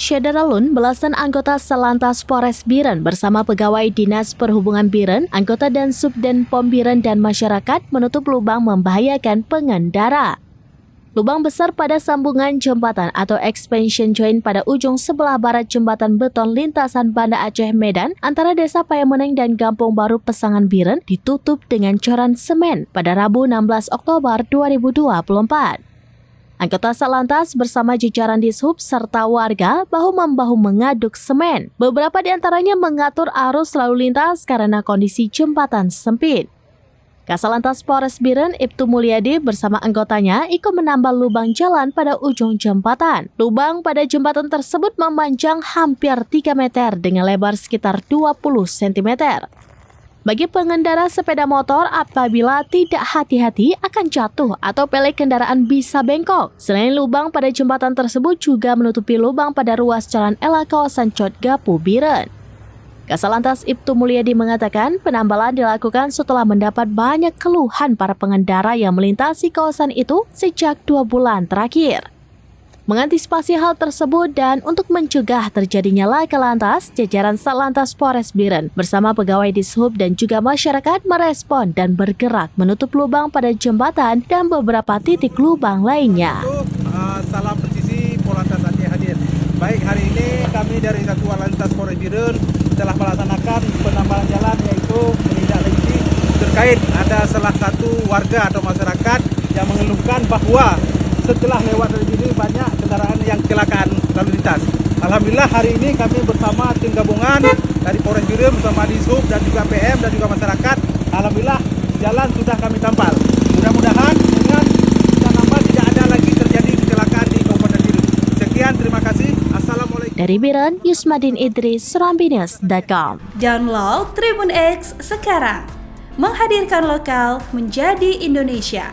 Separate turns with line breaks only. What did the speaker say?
Syederalun, belasan anggota Salantas Polres Biren bersama pegawai Dinas Perhubungan Biren, anggota dan Subden Pom Biren dan masyarakat menutup lubang membahayakan pengendara. Lubang besar pada sambungan jembatan atau expansion joint pada ujung sebelah barat jembatan beton lintasan Banda Aceh Medan antara Desa Payameneng dan Kampung Baru Pesangan Biren ditutup dengan coran semen pada Rabu 16 Oktober 2024. Anggota Salantas bersama jajaran Dishub serta warga bahu-membahu mengaduk semen. Beberapa di antaranya mengatur arus lalu lintas karena kondisi jembatan sempit. Kasalantas Polres Biren Ibtu Mulyadi bersama anggotanya ikut menambal lubang jalan pada ujung jembatan. Lubang pada jembatan tersebut memanjang hampir 3 meter dengan lebar sekitar 20 cm. Bagi pengendara sepeda motor, apabila tidak hati-hati akan jatuh atau pelek kendaraan bisa bengkok. Selain lubang pada jembatan tersebut juga menutupi lubang pada ruas jalan Ela kawasan Cotgapu Biren. Kasalantas Ibtu Mulyadi mengatakan penambalan dilakukan setelah mendapat banyak keluhan para pengendara yang melintasi kawasan itu sejak 2 bulan terakhir. Mengantisipasi hal tersebut dan untuk mencegah terjadinya laka lantas, jajaran Salantas Polres Biren bersama pegawai Dishub dan juga masyarakat merespon dan bergerak menutup lubang pada jembatan dan beberapa titik lubang lainnya.
Salam presisi Polantas Aceh hadir. Baik, hari ini kami dari Satuan Lantas Polres Biren telah melaksanakan penambalan jalan, yaitu menindaklanjuti terkait ada salah satu warga atau masyarakat yang mengeluhkan bahwa setelah lewat dari sini banyak kendaraan yang kecelakaan lalu lintas. Alhamdulillah hari ini kami bersama tim gabungan dari Polres Biren bersama Dishub dan juga PM dan juga masyarakat. Alhamdulillah jalan sudah kami tampal. Mudah-mudahan dengan nambah tidak ada lagi terjadi kecelakaan di Kabupaten Biren. Sekian, terima kasih. Assalamualaikum.
Dari Biren, Yusmadin Idris, serambinews.com.
Download Tribun X sekarang. Menghadirkan lokal menjadi Indonesia.